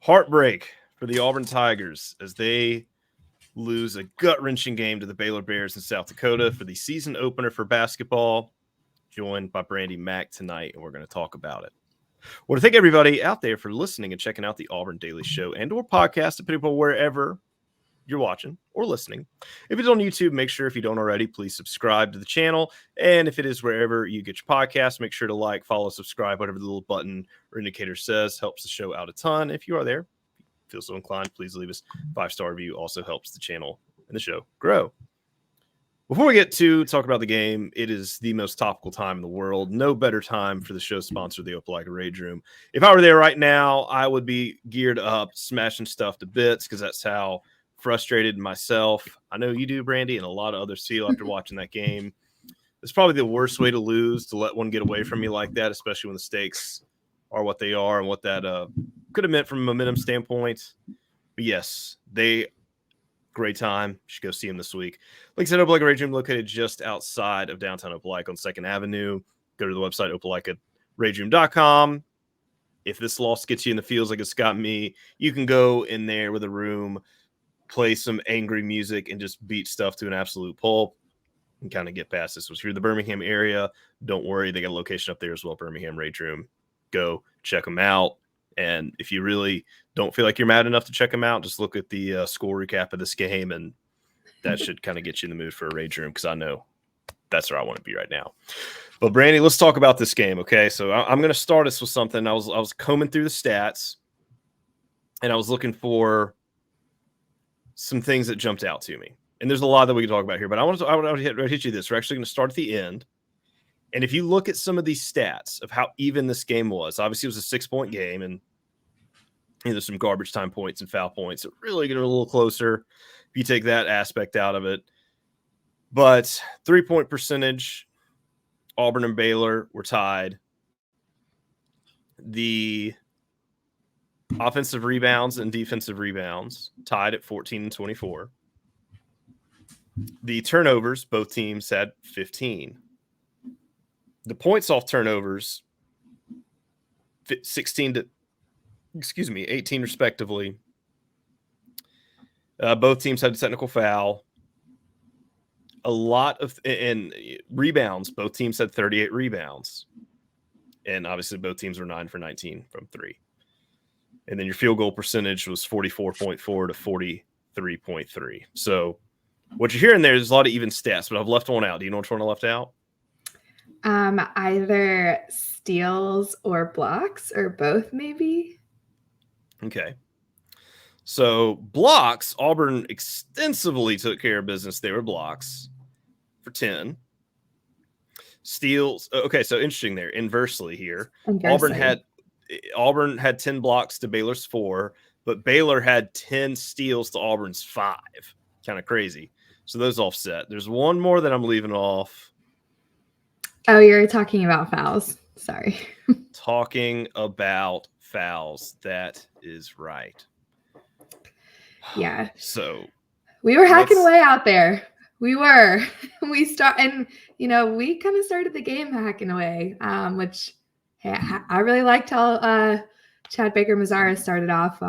Heartbreak for the Auburn Tigers as they lose a gut-wrenching game to the Baylor Bears in South Dakota for the season opener for basketball. Joined by Brandie Mac tonight, and we're going to talk about it. I want to thank everybody out there for listening and checking out the Auburn Daily Show and or podcast, depending upon wherever you're watching or listening. If it's on YouTube, make sure, if you don't already, please subscribe to the channel. And if it is wherever you get your podcast, make sure to like, follow, subscribe, whatever the little button or indicator says. Helps the show out a ton. If you are there, feel so inclined, please leave us a 5-star review. Also helps the channel and the show grow. Before we get to talk about the game, it is the most topical time in the world. No better time for the show sponsor, the Opelika Rage Room. If I were there right now, I would be geared up, smashing stuff to bits, because that's how frustrated myself. I know you do, Brandie, and a lot of others feel after watching that game. It's probably the worst way to lose, to let one get away from you like that, especially when the stakes are what they are and what that could have meant from a momentum standpoint. But yes, great time. You should go see him this week. Like I said, Opelika Rage Room located just outside of downtown Opelika on 2nd Avenue. Go to the website, opelika.rageroom.com. If this loss gets you in the feels like it's got me, you can go in there with a room, play some angry music, and just beat stuff to an absolute pulp and kind of get past this. So if you're in the Birmingham area, don't worry. They got a location up there as well, Birmingham Rage Room. Go check them out. And if you really don't feel like you're mad enough to check them out, just look at the score recap of this game, and that should kind of get you in the mood for a Rage Room, because I know that's where I want to be right now. But Brandie, let's talk about this game, okay? So I'm going to start us with something. I was combing through the stats, and I was looking for some things that jumped out to me. And there's a lot that we can talk about here, but I want to hit you this. We're actually going to start at the end. And if you look at some of these stats of how even this game was, obviously it was a 6-point game, and there's some garbage time points and foul points. It really get a little closer if you take that aspect out of it. But 3-point percentage, Auburn and Baylor were tied. The offensive rebounds and defensive rebounds tied at 14 and 24. The turnovers, both teams had 15. The points off turnovers, 18 respectively. Both teams had a technical foul. A lot of and rebounds. Both teams had 38 rebounds, and obviously both teams were 9 for 19 from 3. And then your field goal percentage was 44.4 to 43.3. So what you're hearing there is a lot of even stats, but I've left one out. Do you know which one I left out? Either steals or blocks, or both, maybe. Okay. So blocks, Auburn extensively took care of business. They were blocks for 10. Steals. Okay, so interesting there. Inversely here, Auburn had 10 blocks to Baylor's 4, but Baylor had 10 steals to Auburn's 5. Kind of crazy. So those offset. There's one more that I'm leaving off. Oh, you're talking about fouls. Sorry. Talking about fouls. That is right. Yeah. So we were hacking away out there. We were. We kind of started the game hacking away, which I really liked how Chad Baker-Mazara started off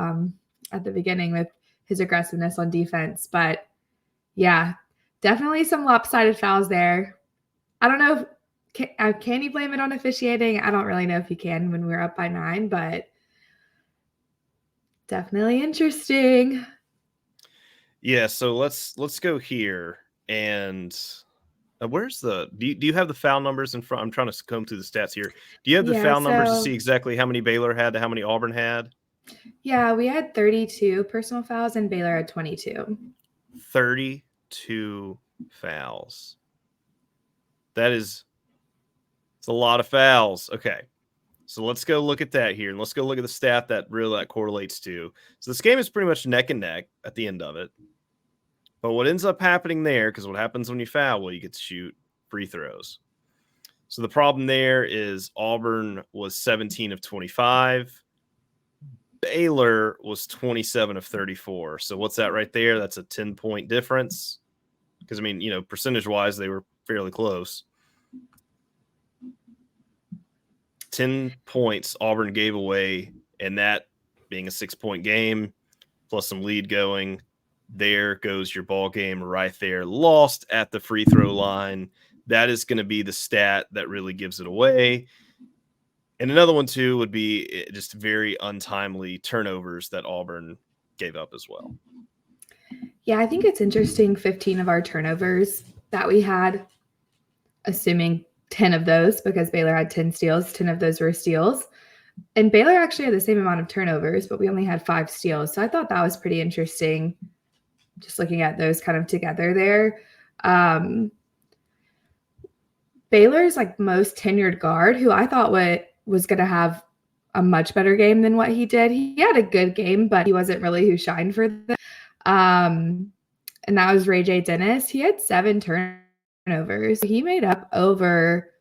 at the beginning with his aggressiveness on defense. But yeah, definitely some lopsided fouls there. I don't know if can you blame it on officiating? I don't really know if you can when we're up by 9, but definitely interesting. Yeah, so let's go here. And where's do you have the foul numbers in front? I'm trying to comb through the stats here. Do you have the foul numbers to see exactly how many Baylor had to how many Auburn had? Yeah, we had 32 personal fouls and Baylor had 22. 32 fouls. It's a lot of fouls. Okay. So let's go look at that here, and let's go look at the stat that really that correlates to. So this game is pretty much neck and neck at the end of it. But what ends up happening there, because what happens when you foul, well, you get to shoot free throws. So the problem there is Auburn was 17 of 25. Baylor was 27 of 34. So what's that right there? That's a 10-point difference. Because, I mean, percentage-wise, they were fairly close. 10 points Auburn gave away, and that being a 6-point game plus some lead going. There goes your ball game right there. Lost at the free throw line. That is going to be the stat that really gives it away. And another one, too, would be just very untimely turnovers that Auburn gave up as well. Yeah, I think it's interesting 15 of our turnovers that we had, assuming 10 of those, because Baylor had 10 steals, 10 of those were steals. And Baylor actually had the same amount of turnovers, but we only had 5 steals. So I thought that was pretty interesting, just looking at those kind of together there. Baylor's like most tenured guard, who I thought was going to have a much better game than what he did. He had a good game, but he wasn't really who shined for them. And that was Ray J. Dennis. He had 7 turnovers. He made up over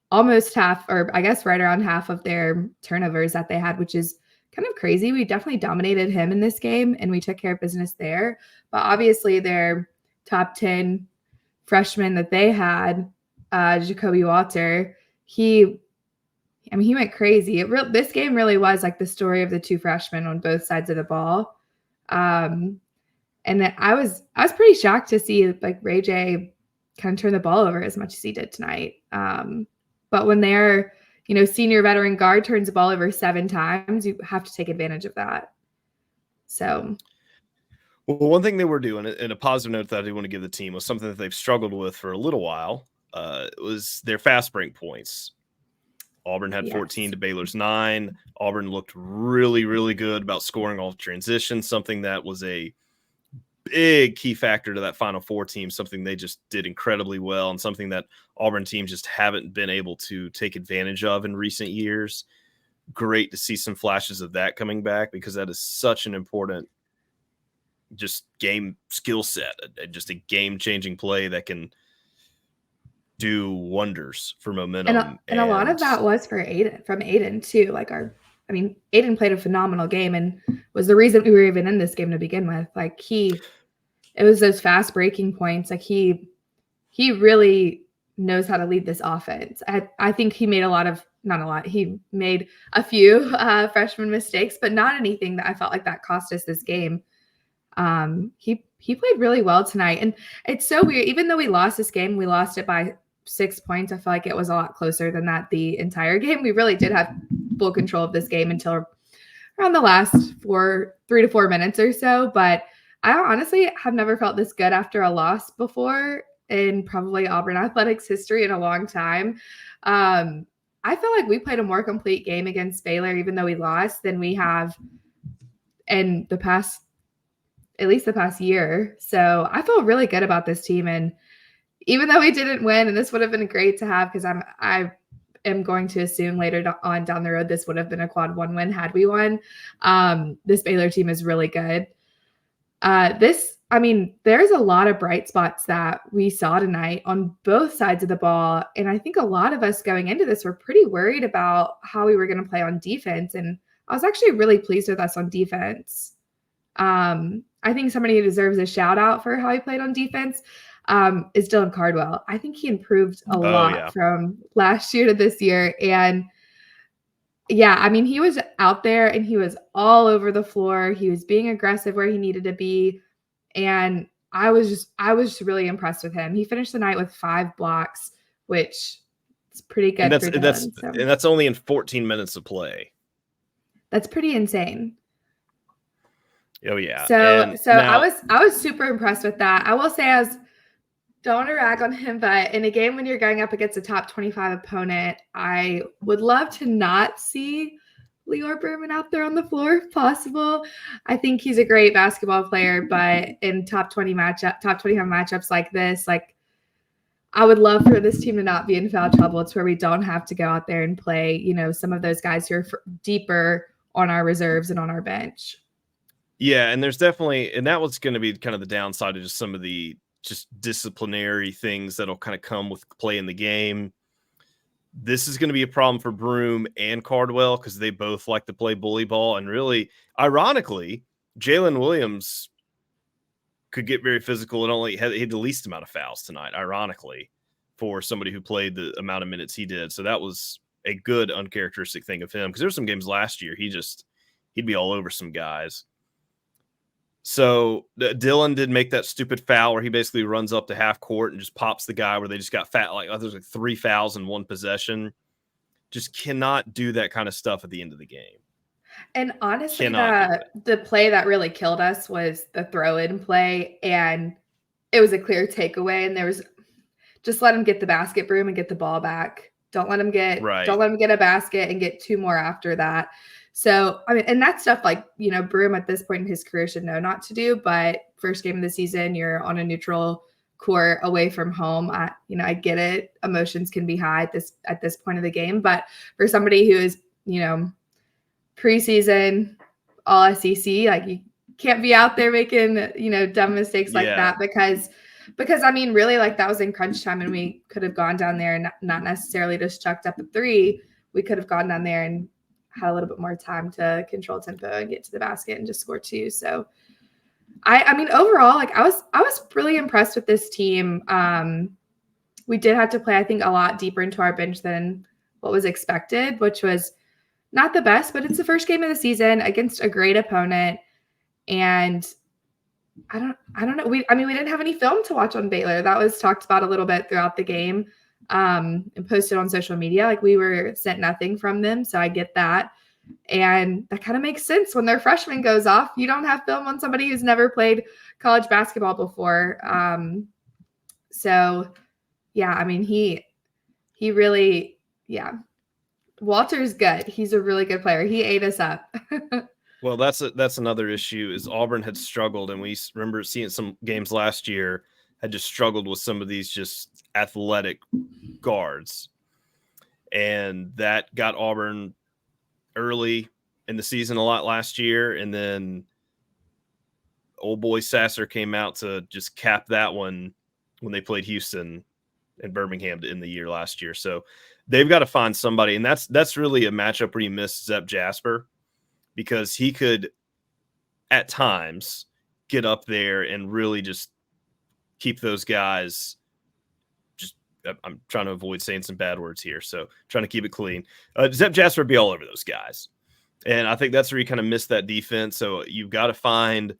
almost half, or I guess right around half of their turnovers that they had, which is kind of crazy. We definitely dominated him in this game, and we took care of business there. But obviously their top 10 freshman that they had, Jacoby Walter, he went crazy. This game really was like the story of the 2 freshmen on both sides of the ball. And then I was pretty shocked to see like Ray J kind of turn the ball over as much as he did tonight. But when their, senior veteran guard turns the ball over 7 times, you have to take advantage of that. So. Well, one thing they were doing, and a positive note that I do want to give the team, was something that they've struggled with for a little while. Was their fast break points. Auburn had 14 to Baylor's 9. Auburn looked really, really good about scoring off transition, something that was a big key factor to that Final Four team, something they just did incredibly well, and something that Auburn teams just haven't been able to take advantage of in recent years. Great to see some flashes of that coming back, because that is such an important just game skill set, just a game-changing play that can do wonders for momentum. And a lot of that was from Aiden too. Aiden played a phenomenal game and was the reason we were even in this game to begin with. It was those fast breaking points. Like he really knows how to lead this offense. I think he made he made a few freshman mistakes, but not anything that I felt like that cost us this game. He played really well tonight. And it's so weird. Even though we lost this game, we lost it by 6 points. I feel like it was a lot closer than that the entire game. We really did have full control of this game until around the last 3 to 4 minutes or so. But I honestly have never felt this good after a loss before in probably Auburn athletics history in a long time. I feel like we played a more complete game against Baylor, even though we lost, than we have in at least the past year. So I feel really good about this team. And even though we didn't win, and this would have been great to have, because I am going to assume later on down the road, this would have been a quad 1 win had we won. This Baylor team is really good. There's a lot of bright spots that we saw tonight on both sides of the ball. And I think a lot of us going into this were pretty worried about how we were going to play on defense. And I was actually really pleased with us on defense. I think somebody who deserves a shout out for how he played on defense is Dylan Cardwell. I think he improved a lot from last year to this year. And he was out there and he was all over the floor. He was being aggressive where he needed to be. And I was just really impressed with him. He finished the night with 5 blocks, which is pretty good. And that's only in 14 minutes of play. That's pretty insane. Oh yeah. So now, I was super impressed with that. I will say don't want to rag on him, but in a game when you're going up against a top 25 opponent, I would love to not see Lior Berman out there on the floor if possible. I think he's a great basketball player, but in top 25 matchups like this, I would love for this team to not be in foul trouble. It's where we don't have to go out there and play, some of those guys who are deeper on our reserves and on our bench. Yeah, and there's definitely, and that was going to be kind of the downside of just some of the just disciplinary things that'll kind of come with play in the game. This is going to be a problem for Broome and Cardwell because they both like to play bully ball. And really, ironically, Jalen Williams could get very physical and he had the least amount of fouls tonight, ironically, for somebody who played the amount of minutes he did. So that was a good uncharacteristic thing of him, because there were some games last year he he'd be all over some guys. So Dylan did make that stupid foul where he basically runs up to half court and just pops the guy where they just got fat. Like there's like 3 fouls in one possession. Just cannot do that kind of stuff at the end of the game. And honestly, the play that really killed us was the throw-in play, and it was a clear takeaway. And there was just let him get the basket broom and get the ball back. Don't let him get a basket and get 2 more after that. So, I mean, and that stuff, like, you know, Broom at this point in his career should know not to do, but first game of the season, you're on a neutral court away from home. I get it. Emotions can be high at this point of the game, but for somebody who is, you know, preseason all SEC, like, you can't be out there making, you know, dumb mistakes like that because I mean, really, like, that was in crunch time and we could have gone down there and not necessarily just chucked up a 3. We could have gone down there and had a little bit more time to control tempo and get to the basket and just score 2. So I mean, overall, like, I was really impressed with this team. We did have to play, I think, a lot deeper into our bench than what was expected, which was not the best, but it's the first game of the season against a great opponent. And I don't know. We didn't have any film to watch on Baylor. That was talked about a little bit throughout the game, and posted on social media. Like, we were sent nothing from them. So I get that. And that kind of makes sense when their freshman goes off. You don't have film on somebody who's never played college basketball before. So yeah, I mean, he really, yeah. Walter's good. He's a really good player. He ate us up. Well, that's another issue is Auburn had struggled, and we remember seeing some games last year had just struggled with some of these just athletic guards. And that got Auburn early in the season a lot last year. And then old boy Sasser came out to just cap that one when they played Houston and Birmingham in the year last year. So they've got to find somebody. And that's really a matchup where you miss Zep Jasper, because he could at times get up there and really just keep those guys. I'm trying to avoid saying some bad words here, so trying to keep it clean. Zep Jasper would be all over those guys. And I think that's where you kind of missed that defense. So you've got to find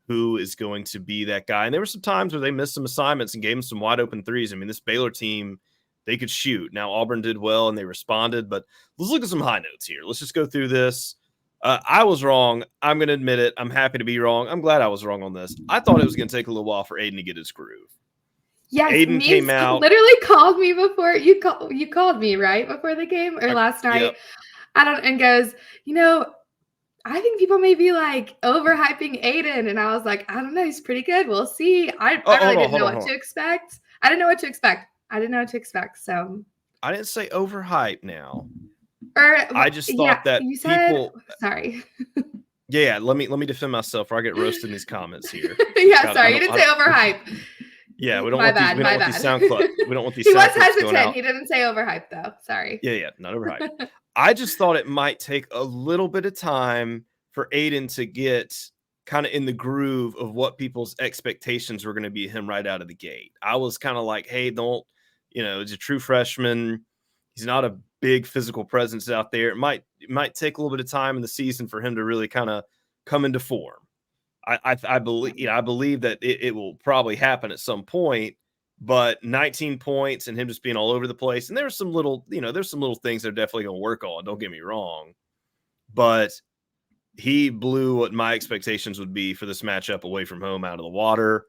who is going to be that guy. And there were some times where they missed some assignments and gave them some wide open threes. I mean, this Baylor team, they could shoot. Now, Auburn did well and they responded, but let's look at some high notes here. Let's just go through this. I was wrong. I'm going to admit it. I'm happy to be wrong. I'm glad I was wrong on this. I thought it was going to take a little while for Aiden to get his groove. Yes, Aiden came out. Literally called me before you called me right before the game or last night. Yep. And goes, you know, I think people may be like overhyping Aiden, and I was like, I don't know, he's pretty good. We'll see. I really didn't know what to expect. I didn't know what to expect. So I didn't say overhype now. I just thought that you said, people. Sorry. Yeah, let me defend myself, or I get roasted in these comments here. Yeah, sorry, you didn't say overhype. Yeah, we don't want these sound clips. We don't want these. He was hesitant. He didn't say overhyped though. Sorry. Yeah, not overhyped. I just thought it might take a little bit of time for Aiden to get kind of in the groove of what people's expectations were going to be him right out of the gate. I was kind of like, hey, don't, he's a true freshman. He's not a big physical presence out there. It might take a little bit of time in the season for him to really kind of come into form. I believe that it will probably happen at some point, but 19 points and him just being all over the place. And there's some little things they're definitely going to work on. Don't get me wrong, but he blew what my expectations would be for this matchup away from home out of the water.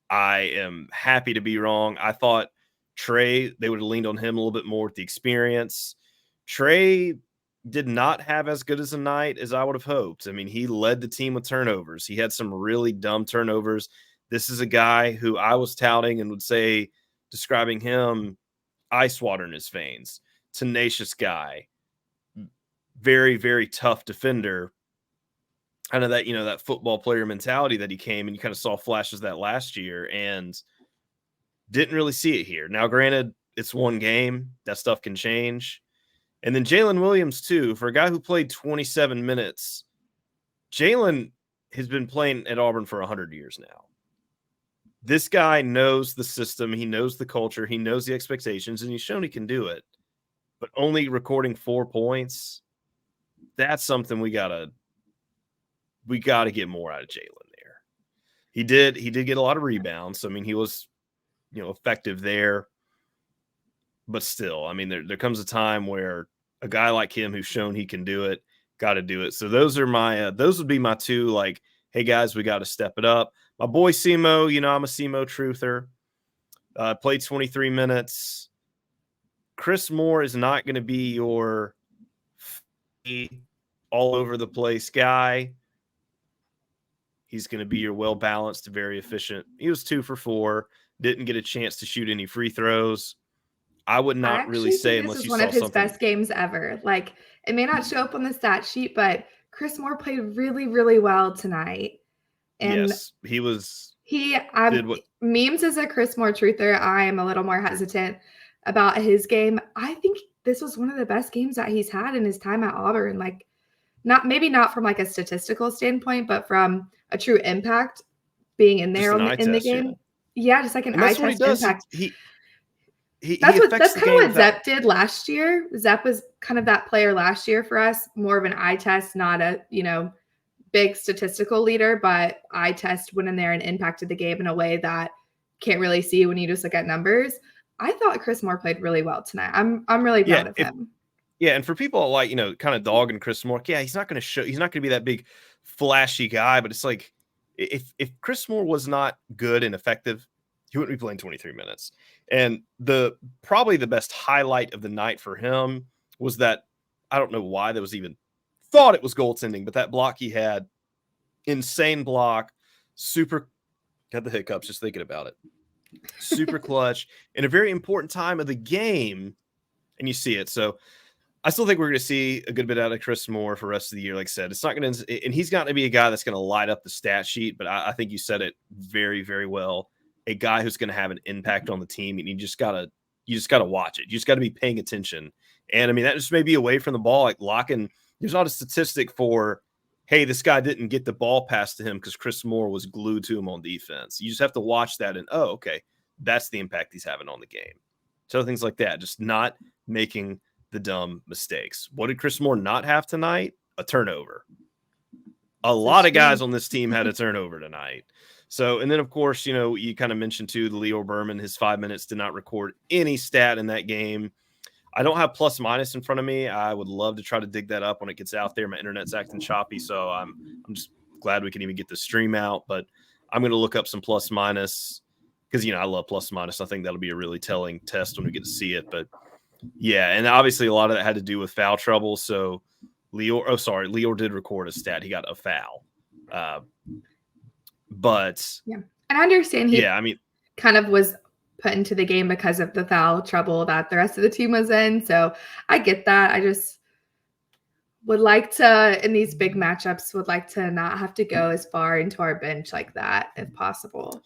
I am happy to be wrong. I thought Trey, they would have leaned on him a little bit more with the experience. Trey did not have as good as a night as I would have hoped. I mean, he led the team with turnovers. He had some really dumb turnovers. This is a guy who I was touting and would say, describing him, ice water in his veins, tenacious guy, very, very tough defender. Kind of that, that football player mentality that he came, and you kind of saw flashes of that last year and didn't really see it here. Now, granted, it's one game. That stuff can change. And then Jalen Williams, too, for a guy who played 27 minutes, Jalen has been playing at Auburn for 100 years now. This guy knows the system. He knows the culture. He knows the expectations, and he's shown he can do it. But only recording 4 points, that's something we got to we got to get more out of Jalen there. He did get a lot of rebounds. So, I mean, he was, effective there. But still, I mean, there comes a time where a guy like him who's shown he can do it, got to do it. So those are my those would be my two, like, hey guys, we got to step it up. My boy Simo, I'm a Simo truther. Played 23 minutes. Chris Moore is not going to be your all over the place guy. He's going to be your well-balanced, very efficient. He was 2 for 4, didn't get a chance to shoot any free throws. I would not really say unless you saw something. This was one of his best games ever. Like, it may not show up on the stat sheet, but Chris Moore played really, really well tonight. And yes, he was. Memes as a Chris Moore truther, I am a little more hesitant about his game. I think this was one of the best games that he's had in his time at Auburn. Like, maybe not from like a statistical standpoint, but from a true impact being in there in the game. Yeah, just like an eye test impact. That's kind of what Zep did last year. Zep was kind of that player last year for us, more of an eye test, not a, big statistical leader, but eye test went in there and impacted the game in a way that can't really see when you just look at numbers. I thought Chris Moore played really well tonight. I'm really proud of him. Yeah, and for people like, kind of dogging Chris Moore, he's not going to be that big flashy guy, but it's like if Chris Moore was not good and effective, he wouldn't be playing 23 minutes. And probably the best highlight of the night for him was that, I don't know why that was even thought it was goaltending, but that block he had, insane block, super, got the hiccups just thinking about it. Super clutch in a very important time of the game, and you see it. So I still think we're going to see a good bit out of Chris Moore for the rest of the year. Like I said, it's not going to, and he's not going to be a guy that's going to light up the stat sheet, but I think you said it very, very well. A guy who's going to have an impact on the team, and you just gotta watch it. You just got to be paying attention. And I mean, that just may be away from the ball, like locking. There's not a statistic for, hey, this guy didn't get the ball passed to him because Chris Moore was glued to him on defense. You just have to watch that and, oh, okay, that's the impact he's having on the game. So things like that, just not making the dumb mistakes. What did Chris Moore not have tonight? A turnover. A lot of guys on this team had a turnover tonight. So, and then of course, you kind of mentioned too, the Leo Berman, his 5 minutes did not record any stat in that game. I don't have plus minus in front of me. I would love to try to dig that up when it gets out there. My internet's acting choppy, so I'm just glad we can even get the stream out. But I'm going to look up some plus minus because I love plus minus. I think that'll be a really telling test when we get to see it. But yeah, and obviously a lot of that had to do with foul trouble. So Leo did record a stat. He got a foul. But yeah, and I understand kind of was put into the game because of the foul trouble that the rest of the team was in. So I get that. I just would like to, in these big matchups, would like to not have to go as far into our bench like that if possible.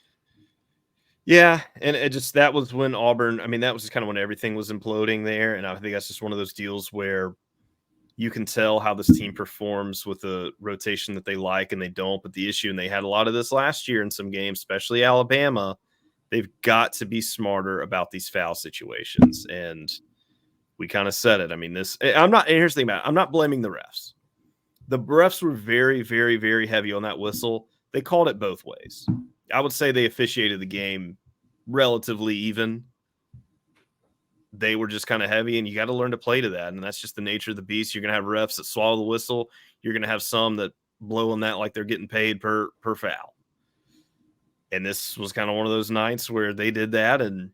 Yeah, and that was when Auburn, I mean, that was just kind of when everything was imploding there. And I think that's just one of those deals where you can tell how this team performs with the rotation that they like and they don't. But the issue, and they had a lot of this last year in some games, especially Alabama, they've got to be smarter about these foul situations. And we kind of said it. I mean, here's the thing about it. I'm not blaming the refs. The refs were very, very, very heavy on that whistle. They called it both ways. I would say they officiated the game relatively even. They were just kind of heavy, and you got to learn to play to that. And that's just the nature of the beast. You're going to have refs that swallow the whistle. You're going to have some that blow on that like they're getting paid per foul. And this was kind of one of those nights where they did that, and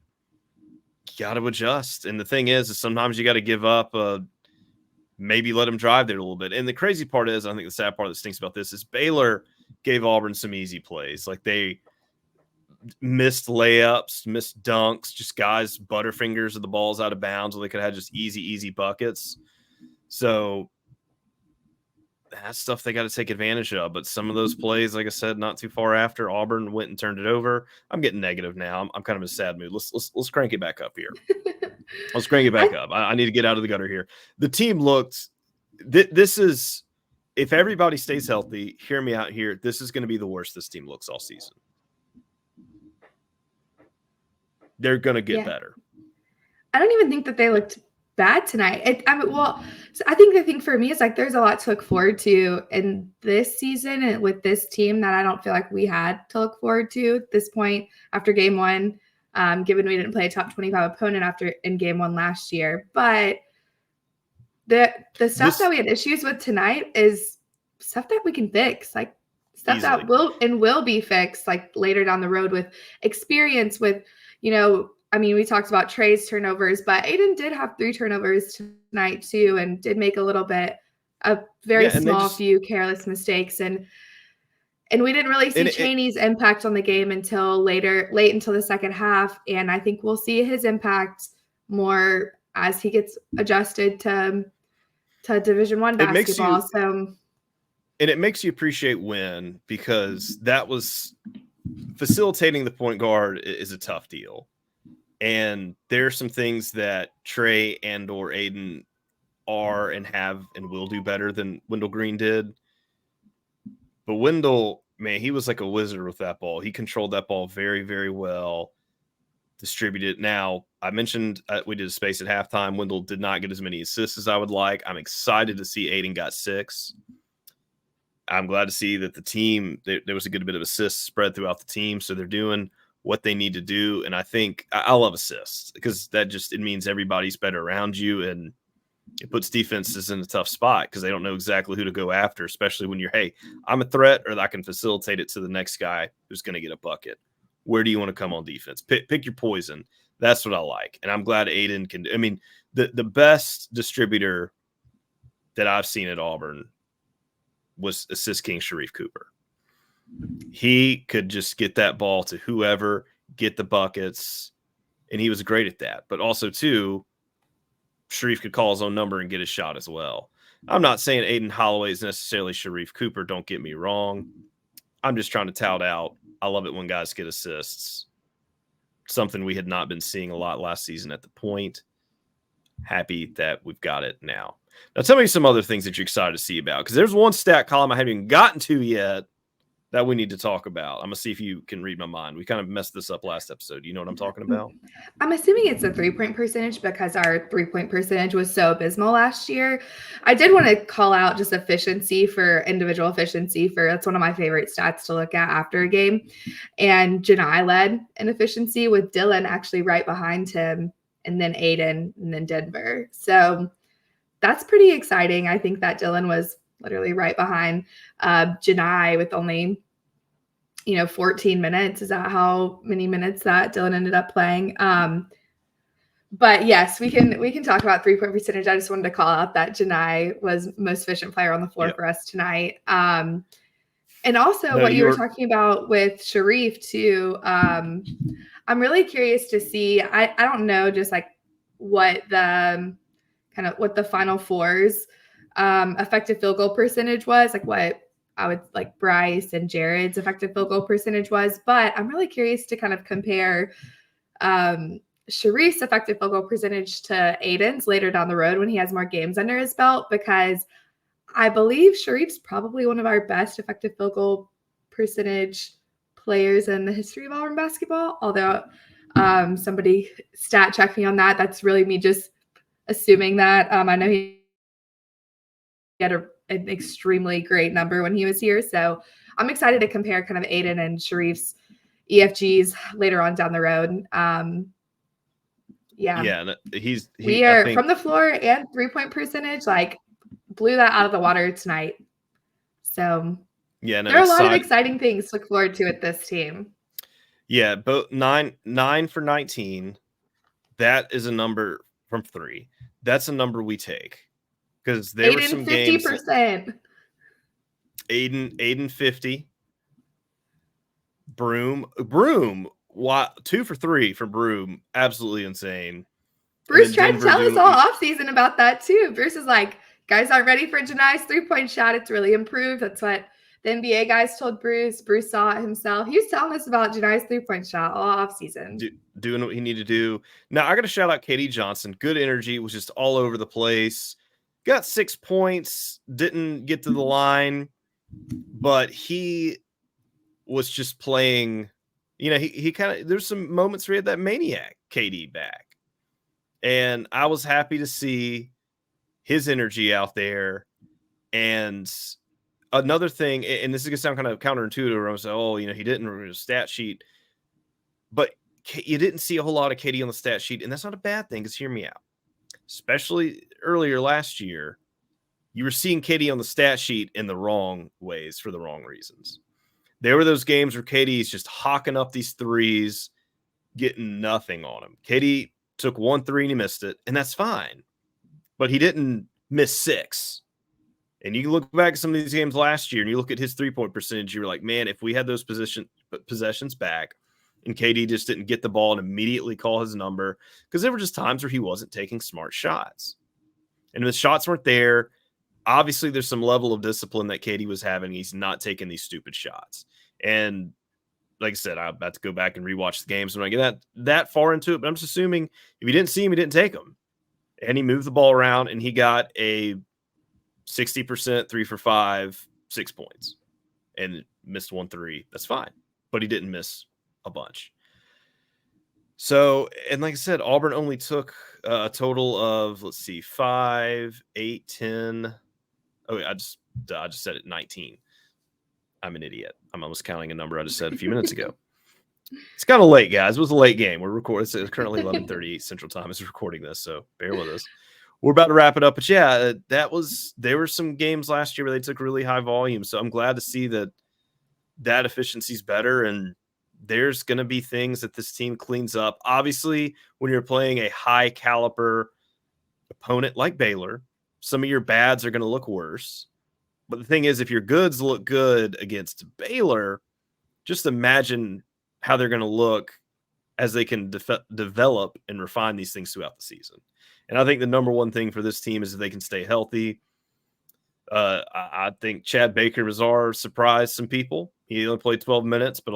you got to adjust. And the thing is sometimes you got to give up, maybe let them drive there a little bit. And the crazy part is, I think the sad part that stinks about this is Baylor gave Auburn some easy plays. Like they missed layups, missed dunks, just guys butterfingers of the balls out of bounds where they could have just easy buckets. So that's stuff they got to take advantage of. But some of those plays, like I said, not too far after, Auburn went and turned it over. I'm getting negative now. I'm kind of in a sad mood. Let's crank it back up here. Let's crank it back up. I need to get out of the gutter here. The team looked. This is, if everybody stays healthy, hear me out here. This is going to be the worst this team looks all season. They're going to get better. I don't even think that they looked bad tonight. So I think the thing for me is like there's a lot to look forward to in this season and with this team that I don't feel like we had to look forward to at this point after game one, given we didn't play a top 25 opponent in game one last year. But the stuff that we had issues with tonight is stuff that we can fix, like stuff Easily. that will be fixed like later down the road with experience, with, we talked about Trey's turnovers, but Aiden did have 3 turnovers tonight too, and did make a very small few careless mistakes. And we didn't really see Chaney's impact on the game until late until the second half. And I think we'll see his impact more as he gets adjusted to Division I basketball. And it makes you appreciate Wynn, because that was facilitating the point guard is a tough deal. And there are some things that Trey and or Aiden are and have and will do better than Wendell Green did. But Wendell, man, he was like a wizard with that ball. He controlled that ball very, very well, distributed. Now, I mentioned we did a space at halftime. Wendell did not get as many assists as I would like. I'm excited to see Aiden got 6. I'm glad to see that the team, there was a good bit of assists spread throughout the team. So they're doing what they need to do. And I think I love assists, because it means everybody's better around you, and it puts defenses in a tough spot because they don't know exactly who to go after, especially when you're, hey, I'm a threat, or I can facilitate it to the next guy who's going to get a bucket. Where do you want to come on defense? Pick your poison. That's what I like. And I'm glad Aiden can. I mean, the best distributor that I've seen at Auburn was assist king Sharife Cooper. He could just get that ball to whoever, get the buckets, and he was great at that. But also, too, Sharife could call his own number and get his shot as well. I'm not saying Aiden Holloway is necessarily Sharife Cooper. Don't get me wrong. I'm just trying to tout out. I love it when guys get assists. Something we had not been seeing a lot last season at the point. Happy that we've got it now. Now, tell me some other things that you're excited to see about, because there's one stat column I haven't even gotten to yet that we need to talk about. I'm going to see if you can read my mind. We kind of messed this up last episode. You know what I'm talking about? I'm assuming it's a 3-point percentage, because our 3-point percentage was so abysmal last year. I did want to call out just individual efficiency that's one of my favorite stats to look at after a game. And Janai led in efficiency, with Dylan actually right behind him, and then Aiden, and then Denver. So that's pretty exciting. I think that Dylan was literally right behind Janai with only 14 minutes. Is that how many minutes that Dylan ended up playing? But yes, we can talk about 3-point percentage. I just wanted to call out that Janai was most efficient player on the floor for us tonight. And also what you were talking about with Sharife too. I'm really curious to see. I don't know just like what the Final Four's effective field goal percentage was, like what I would like Bryce and Jared's effective field goal percentage was, but I'm really curious to kind of compare Sharif's effective field goal percentage to Aiden's later down the road when he has more games under his belt, because I believe Sharif's probably one of our best effective field goal percentage players in the history of Auburn basketball. Although somebody stat check me on that. That's really me just assuming that. I know he had an extremely great number when he was here. So I'm excited to compare kind of Aiden and Sharif's EFGs later on down the road. We are from the floor and 3-point percentage, like blew that out of the water tonight. So there are a lot of exciting things to look forward to with this team. Yeah, both 9 for 19. That is a number from 3. That's a number we take. Because there were some 50%. Games. Aiden 50. Broom. 2 for 3 for Broom. Absolutely insane. Bruce tried to tell us all offseason about that too. Bruce is like, guys aren't ready for Janai's 3-point shot. It's really improved. That's what the NBA guys told Bruce. Bruce saw it himself. He was telling us about Janai's 3-point shot all offseason. Doing what he needed to do. Now, I got to shout out Katie Johnson. Good energy. Was just all over the place. Got 6 points. Didn't get to the line. But he was just playing. He kind of, there's some moments where he had that maniac Katie back. And I was happy to see his energy out there. And another thing, and this is going to sound kind of counterintuitive, where I was like, oh, he didn't read a stat sheet, but you didn't see a whole lot of KD on the stat sheet. And that's not a bad thing, because hear me out. Especially earlier last year, you were seeing KD on the stat sheet in the wrong ways for the wrong reasons. There were those games where KD's just hawking up these threes, getting nothing on him. KD took 1 3 and he missed it, and that's fine. But he didn't miss 6. And you look back at some of these games last year and you look at his 3-point percentage, you were like, man, if we had those possessions back and KD just didn't get the ball and immediately call his number, because there were just times where he wasn't taking smart shots. And the shots weren't there. Obviously, there's some level of discipline that KD was having. He's not taking these stupid shots. And like I said, I'm about to go back and rewatch the games when I get that far into it. But I'm just assuming if you didn't see him, he didn't take them. And he moved the ball around and he got a 60%, 3 for 5, 6 points, and missed 1 3. That's fine. But he didn't miss a bunch. So, and like I said, Auburn only took a total of, 5, 8, 10. Oh, I just said it, 19. I'm an idiot. I'm almost counting a number I just said a few minutes ago. It's kind of late, guys. It was a late game. We're recording. It's currently 11:38 Central Time as we're recording this, so bear with us. We're about to wrap it up, but yeah, there were some games last year where they took really high volume. So I'm glad to see that efficiency is better, and there's going to be things that this team cleans up. Obviously, when you're playing a high caliber opponent like Baylor, some of your bads are going to look worse. But the thing is, if your goods look good against Baylor, just imagine how they're going to look as they can develop and refine these things throughout the season. And I think the number one thing for this team is that they can stay healthy. I think Chad Baker-Mazar surprised some people. He only played 12 minutes, but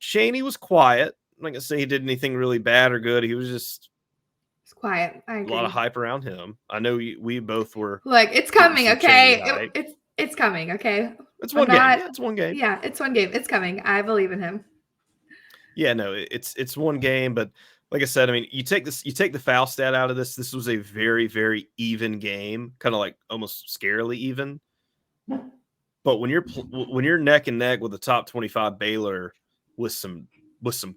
Chaney was quiet. I'm not going to say he did anything really bad or good. He was just quiet. I agree. A lot of hype around him. I know we both were. Look, it's coming, okay? It's coming, okay? It's one game. Yeah, it's one game. Yeah, it's one game. It's coming. I believe in him. Yeah, no, it's one game, but like I said, I mean, you take the foul stat out of this. This was a very, very even game, kind of like almost scarily even. But when you're neck and neck with the top 25 Baylor with some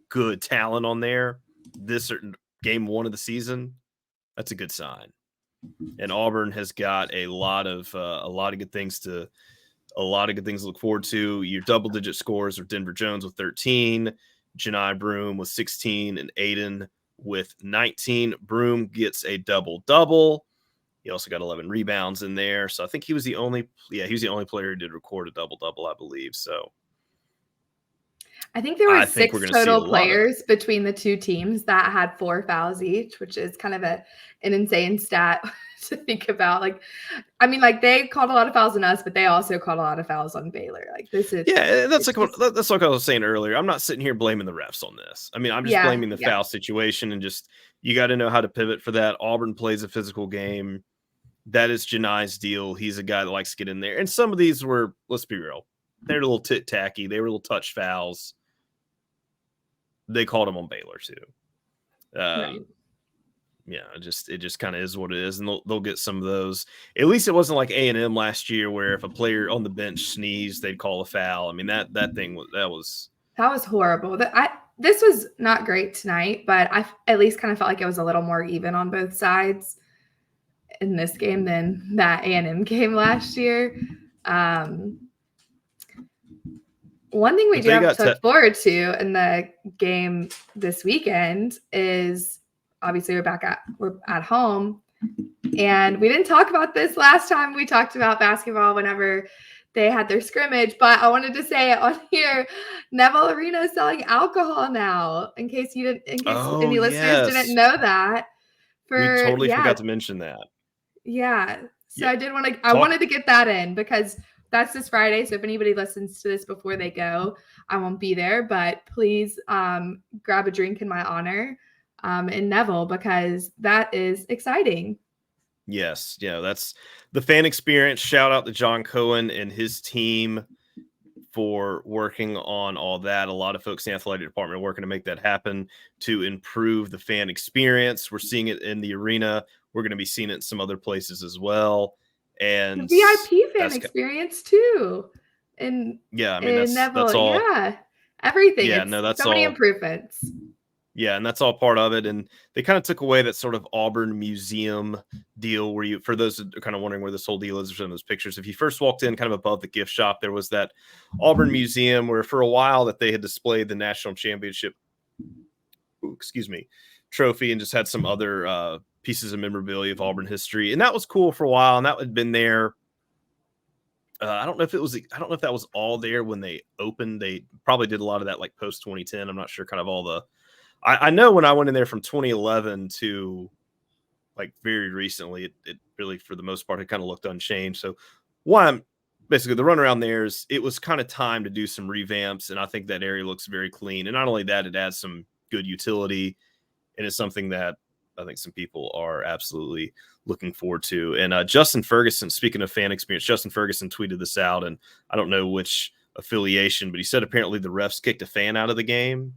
good talent on there, this certain game 1 of the season, that's a good sign. And Auburn has got a lot of good things to look forward to. Your double-digit scores are Denver Jones with 13, Janai Broome with 16, and Aiden with 19. Broome gets a double-double. He also got 11 rebounds in there. So I think he was the only player who did record a double-double, I believe. So I think there were 6 total players between the two teams that had 4 fouls each, which is kind of an insane stat to think about. Like, I mean, like they called a lot of fouls on us, but they also called a lot of fouls on Baylor. Like this is that's like I was saying earlier. I'm not sitting here blaming the refs on this. I mean, I'm just blaming the foul situation, and just you got to know how to pivot for that. Auburn plays a physical game. That is Janai's deal. He's a guy that likes to get in there. And some of these were, let's be real, they're a little tit-tacky. They were little touch fouls. They called them on Baylor too. Right. Yeah, it just kind of is what it is, and they'll get some of those. At least it wasn't like A&M last year, where if a player on the bench sneezed, they'd call a foul. I mean that was horrible. This was not great tonight, but I at least kind of felt like it was a little more even on both sides in this game than that A&M game last year. One thing we do have to look forward to in the game this weekend is obviously we're at home, and we didn't talk about this last time we talked about basketball whenever they had their scrimmage, but I wanted to say it on here. Neville Arena is selling alcohol now, in case any listeners didn't know that. We totally forgot to mention that. Yeah. So I wanted to get that in because that's this Friday. So if anybody listens to this before they go, I won't be there, but please grab a drink in my honor in Neville, because that is exciting. Yes. Yeah. That's the fan experience. Shout out to John Cohen and his team for working on all that. A lot of folks in the athletic department are working to make that happen to improve the fan experience. We're seeing it in the arena. We're going to be seeing it in some other places as well. And the VIP fan experience too. And yeah, I mean, that's Neville, all. yeah, everything. Yeah, it's no, that's so many all. improvements. Yeah, and that's all part of it. And they kind of took away that sort of Auburn museum deal where you, for those that are kind of wondering where this whole deal is, or some of those pictures, if you first walked in kind of above the gift shop, there was that Auburn museum where for a while that they had displayed the national championship, trophy, and just had some other pieces of memorabilia of Auburn history. And that was cool for a while. And that had been there. I don't know if that was all there when they opened. They probably did a lot of that like post 2010. I'm not sure kind of all the, I know when I went in there from 2011 to like very recently, it really, for the most part, it kind of looked unchanged. So basically the runaround there is it was kind of time to do some revamps. And I think that area looks very clean. And not only that, it adds some good utility. And it's something that I think some people are absolutely looking forward to. And Justin Ferguson, speaking of fan experience, Justin Ferguson tweeted this out, and I don't know which affiliation, but he said apparently the refs kicked a fan out of the game.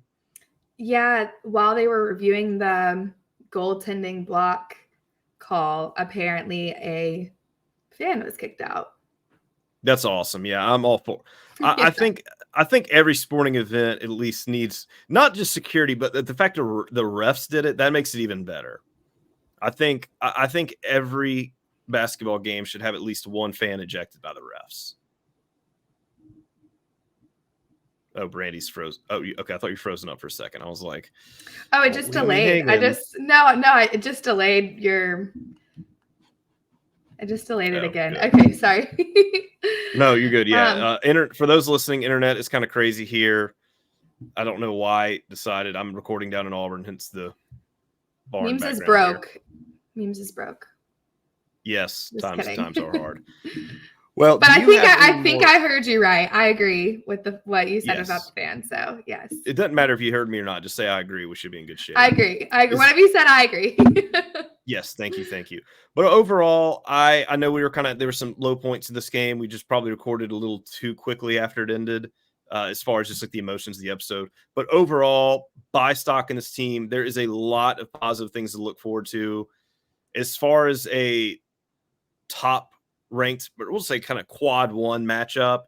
Yeah, while they were reviewing the goaltending block call, apparently a fan was kicked out. That's awesome. Yeah, I'm all for. I think every sporting event at least needs not just security, but the fact that the refs did it, that makes it even better. I think every basketball game should have at least one fan ejected by the refs. Oh, Brandie's frozen. Oh, okay. I thought you were frozen up for a second. I was like, oh, it just delayed. It just delayed your. I just delayed it again. Good. Okay, sorry. No, you're good. Yeah. For those listening, internet is kind of crazy here. I don't know why it decided. I'm recording down in Auburn, hence the barn. Memes is broke. Here. Memes is broke. Yes, times are hard. Well, but I think I heard you right. I agree with what you said about the fans. So yes, it doesn't matter if you heard me or not. Just say I agree. We should be in good shape. I agree. Whatever you said, I agree. Yes, thank you. But overall, I know there were some low points in this game. We just probably recorded a little too quickly after it ended, as far as just like the emotions of the episode. But overall, buy stock in this team. There is a lot of positive things to look forward to. As far as a top ranked, but we'll say kind of quad one matchup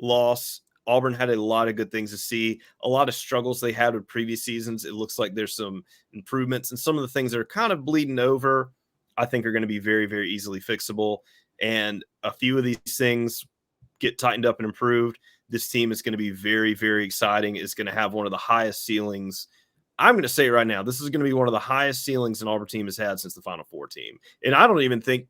loss, Auburn had a lot of good things to see. A lot of struggles they had with previous seasons. It looks like there's some improvements, and some of the things that are kind of bleeding over, I think, are going to be very, very easily fixable. And a few of these things get tightened up and improved. This team is going to be very, very exciting. It's going to have one of the highest ceilings. I'm going to say right now, this is going to be one of the highest ceilings an Auburn team has had since the Final Four team. And I don't even think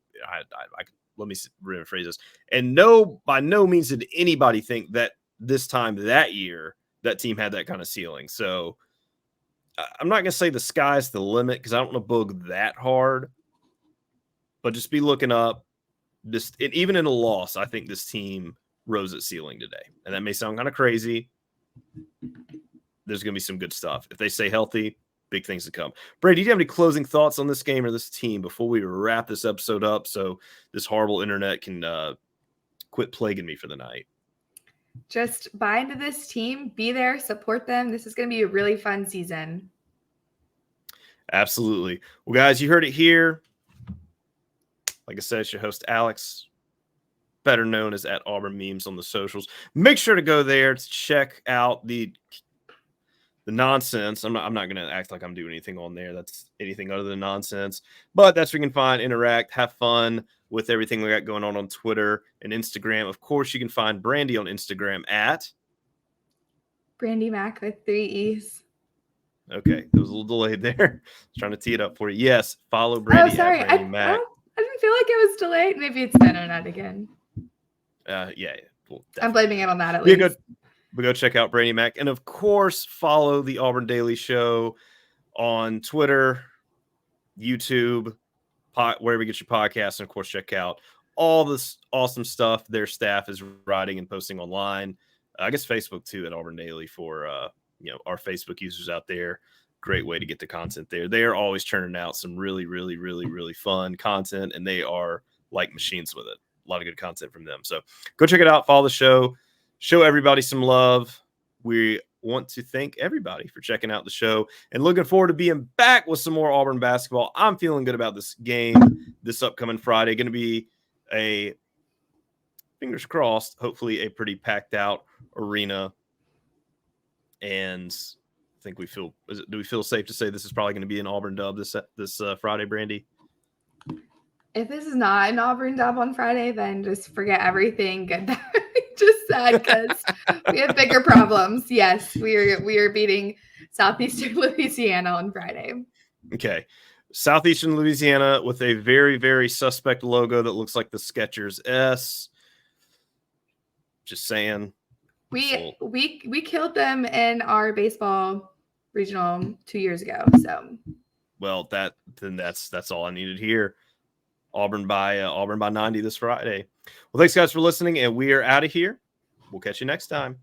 let me rephrase this. And by no means did anybody think that this time that year that team had that kind of ceiling. So I'm not going to say the sky's the limit because I don't want to bug that hard, but just be looking up. Even in a loss, I think this team rose its ceiling today. And that may sound kind of crazy. There's going to be some good stuff. If they stay healthy, big things to come. Brady, do you have any closing thoughts on this game or this team before we wrap this episode up so this horrible internet can quit plaguing me for the night? Just buy into this team, be there, support them. This is going to be a really fun season. Absolutely. Well, guys, you heard it here. Like I said, it's your host, Alex, better known as @AuburnMemes on the socials. Make sure to go there to check out the nonsense. I'm not going to act like I'm doing anything on there that's anything other than nonsense, but that's where you can find, interact, have fun with everything we got going on Twitter and Instagram. Of course, you can find Brandie on Instagram at Brandie Mac with 3 E's. Okay, there was a little delayed there. I was trying to tee it up for you. Yes, follow Brandie. Oh, sorry. At Brandie Mac. I didn't feel like it was delayed. Maybe it's been or not again. Yeah. Well, I'm blaming it on that at least. But go check out Brandie Mac. And of course, follow the Auburn Daily Show on Twitter, YouTube, wherever you get your podcasts. And of course, check out all this awesome stuff their staff is writing and posting online. I guess Facebook too at Auburn Daily for our Facebook users out there. Great way to get the content there. They are always churning out some really, really, really, really fun content, and they are like machines with it. A lot of good content from them. So go check it out. Follow the show. show everybody some love. We want to thank everybody for checking out the show and looking forward to being back with some more Auburn basketball. I'm feeling good about this game this upcoming Friday. Going to be a, fingers crossed, hopefully a pretty packed out arena. And I think do we feel safe to say this is probably going to be an Auburn dub this Friday, Brandie? If this is not an Auburn dub on Friday, then just forget everything good that we just said, because we have bigger problems. Yes, we are beating Southeastern Louisiana on Friday. Okay. Southeastern Louisiana with a very, very suspect logo that looks like the Skechers S. Just saying. We killed them in our baseball regional 2 years ago. So, well, that's all I needed here. Auburn by 90 this Friday. Well, thanks guys for listening, and we are out of here. We'll catch you next time.